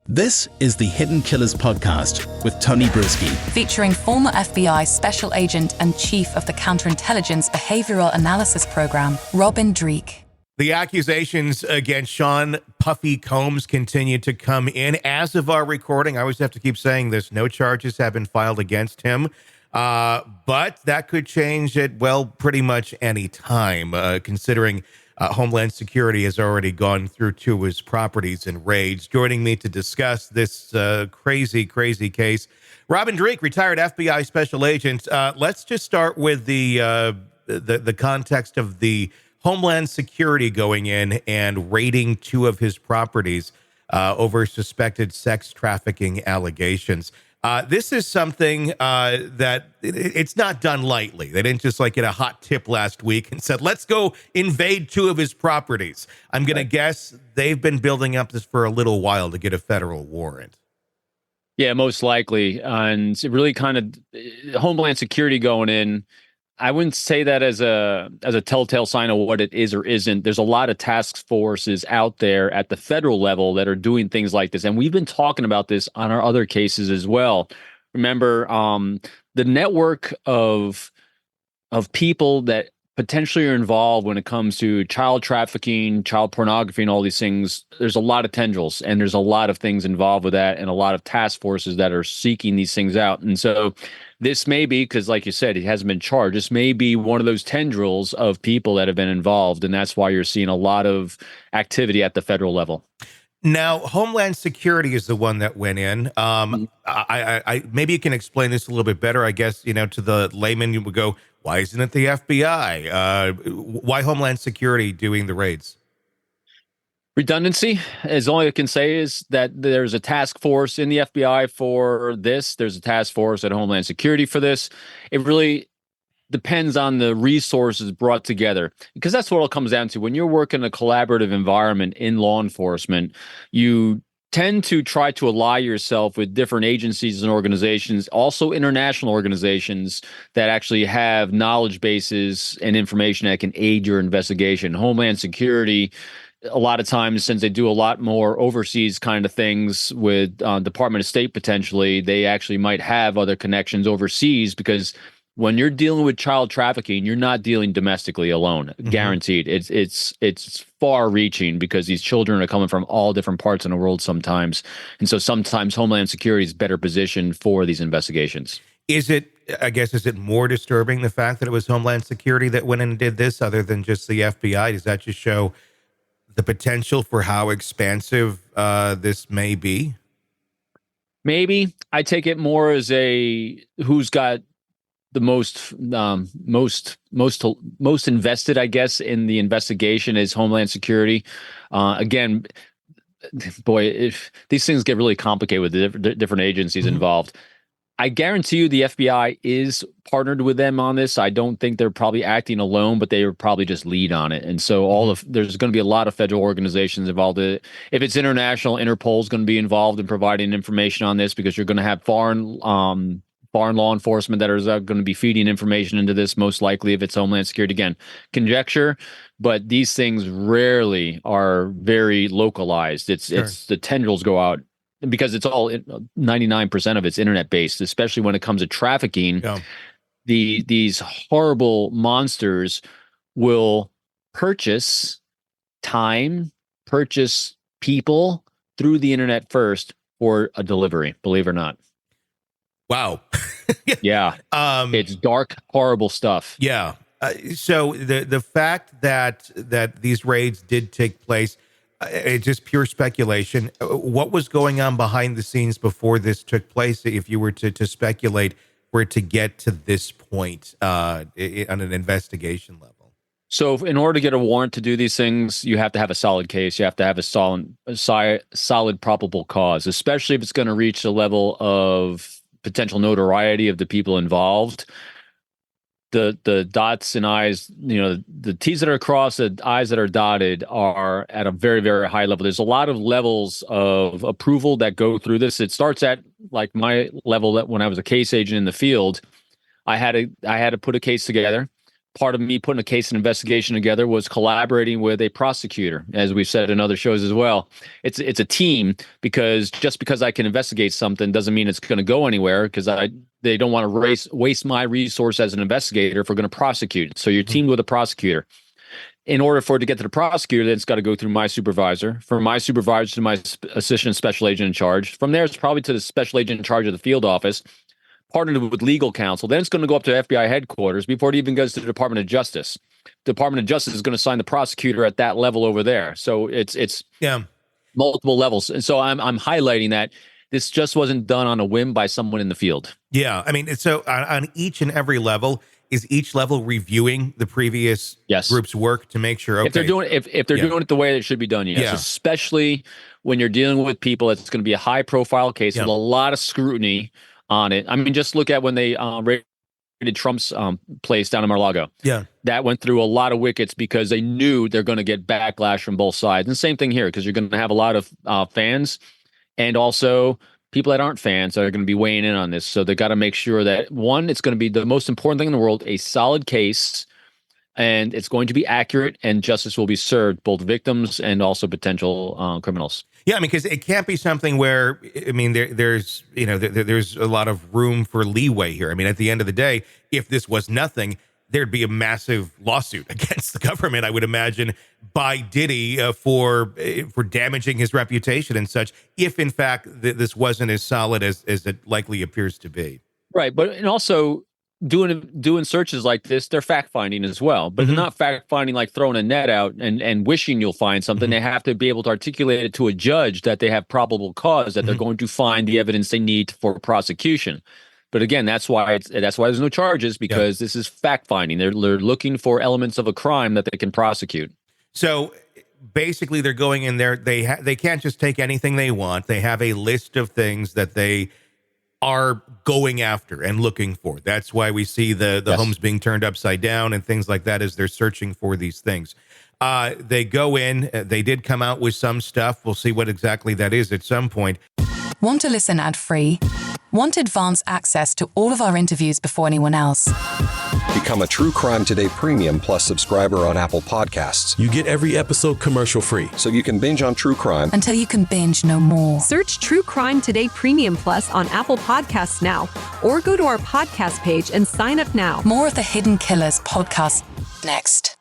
This is the Hidden Killers podcast with Tony Brueski, featuring former FBI Special Agent and Chief of the Counterintelligence Behavioral Analysis Program, Robin Dreeke. The accusations against Sean Puffy Combs continue to come in. As of our recording, I always have to keep saying this, no charges have been filed against him. But that could change at, pretty much any time, considering Homeland Security has already gone through two of his properties and raids. Joining me to discuss this crazy case, Robin Dreeke, retired FBI special agent. Let's just start with the context of the Homeland Security going in and raiding two of his properties over suspected sex trafficking allegations. This is something that it's not done lightly. They didn't just get a hot tip last week and said, let's go invade two of his properties. I'm going to guess they've been building up this for a little while to get a federal warrant. Yeah, most likely. And it really kind of Homeland Security going in. I wouldn't say that as a telltale sign of what it is or isn't. There's a lot of task forces out there at the federal level that are doing things like this. And we've been talking about this on our other cases as well. Remember, the network of people that potentially are involved when it comes to child trafficking, child pornography, and all these things. There's a lot of tendrils, and there's a lot of things involved with that, and a lot of task forces that are seeking these things out. And so this may be, because like you said, he hasn't been charged. This may be one of those tendrils of people that have been involved, and that's why you're seeing a lot of activity at the federal level. Now, Homeland Security is the one that went in. I maybe you can explain this a little bit better. I guess, to the layman, you would go, why isn't it the FBI? Why Homeland Security doing the raids? Redundancy is all I can say is that there's a task force in the FBI for this. There's a task force at Homeland Security for this. It really depends on the resources brought together, because that's what it comes down to. When you're working in a collaborative environment in law enforcement, you tend to try to ally yourself with different agencies and organizations, also international organizations that actually have knowledge bases and information that can aid your investigation. Homeland Security, a lot of times, since they do a lot more overseas kind of things with Department of State, potentially, they actually might have other connections overseas, because when you're dealing with child trafficking, you're not dealing domestically alone. Mm-hmm. Guaranteed. It's far-reaching, because these children are coming from all different parts of the world sometimes. And so sometimes Homeland Security is better positioned for these investigations. Is it more disturbing, the fact that it was Homeland Security that went in and did this, other than just the FBI? Does that just show the potential for how expansive this may be? Maybe. I take it more as who's got the most invested, I guess, in the investigation is Homeland Security. Again, boy, these things get really complicated with the different agencies involved. I guarantee you the FBI is partnered with them on this. I don't think they're probably acting alone, but they are probably just lead on it. And so there's going to be a lot of federal organizations involved. If it's international, Interpol is going to be involved in providing information on this, because you're going to have foreign law enforcement that are going to be feeding information into this, most likely, if it's Homeland Security. Again, conjecture, but these things rarely are very localized. It's the tendrils go out, because it's all 99% of it's internet based, especially when it comes to trafficking. Yeah. These horrible monsters will purchase time, purchase people through the internet first for a delivery, believe it or not. Wow. Yeah. It's dark, horrible stuff. Yeah. So the fact that these raids did take place, it's just pure speculation. What was going on behind the scenes before this took place, if you were to speculate, for it to get to this point on an investigation level? So in order to get a warrant to do these things, you have to have a solid case. You have to have a solid probable cause, especially if it's going to reach the level of potential notoriety of the people involved. The dots and I's, the T's that are crossed, the I's that are dotted are at a very, very high level. There's a lot of levels of approval that go through this. It starts at like my level, that when I was a case agent in the field, I had to put a case together, part of me putting a case and investigation together was collaborating with a prosecutor, as we've said in other shows as well. It's a team, because just because I can investigate something doesn't mean it's going to go anywhere, because they don't want to waste my resource as an investigator if we're going to prosecute. So you're teamed with a prosecutor. In order for it to get to the prosecutor, then it's got to go through my supervisor. From my supervisor to my assistant special agent in charge. From there, it's probably to the special agent in charge of the field office, partnered with legal counsel. Then it's going to go up to FBI headquarters before it even goes to the Department of Justice. The Department of Justice is going to assign the prosecutor at that level over there. So it's multiple levels. And so I'm highlighting that this just wasn't done on a whim by someone in the field. Yeah. I mean, so on each and every level, is each level reviewing the previous group's work to make sure, okay, if they're doing it the way it should be done, yes. Especially when you're dealing with people, it's going to be a high profile case with a lot of scrutiny on it. I mean, just look at when they raided Trump's place down in Mar-a-Lago. Yeah. That went through a lot of wickets because they knew they're going to get backlash from both sides. And same thing here, because you're going to have a lot of fans and also people that aren't fans that are going to be weighing in on this. So they got to make sure that, one, it's going to be the most important thing in the world, a solid case, and it's going to be accurate, and justice will be served, both victims and also potential criminals. Yeah, I mean, because it can't be something where, I mean, there's a lot of room for leeway here. I mean, at the end of the day, if this was nothing, there'd be a massive lawsuit against the government, I would imagine, by Diddy for damaging his reputation and such, if in fact this wasn't as solid as it likely appears to be. Right, but and also doing searches like this, they're fact finding as well, but they're not fact finding like throwing a net out and wishing you'll find something. They have to be able to articulate it to a judge that they have probable cause that they're going to find the evidence they need for prosecution. But again, that's why there's no charges, because this is fact finding. They're looking for elements of a crime that they can prosecute. So basically, they're going in there. They can't just take anything they want. They have a list of things that they are going after and looking for. That's why we see the homes being turned upside down and things like that as they're searching for these things. They go in. They did come out with some stuff. We'll see what exactly that is at some point. Want to listen ad-free? Want advance access to all of our interviews before anyone else? Become a True Crime Today Premium Plus subscriber on Apple Podcasts. You get every episode commercial free, so you can binge on true crime until you can binge no more. Search True Crime Today Premium Plus on Apple Podcasts now, or go to our podcast page and sign up now. More of the Hidden Killers podcast next.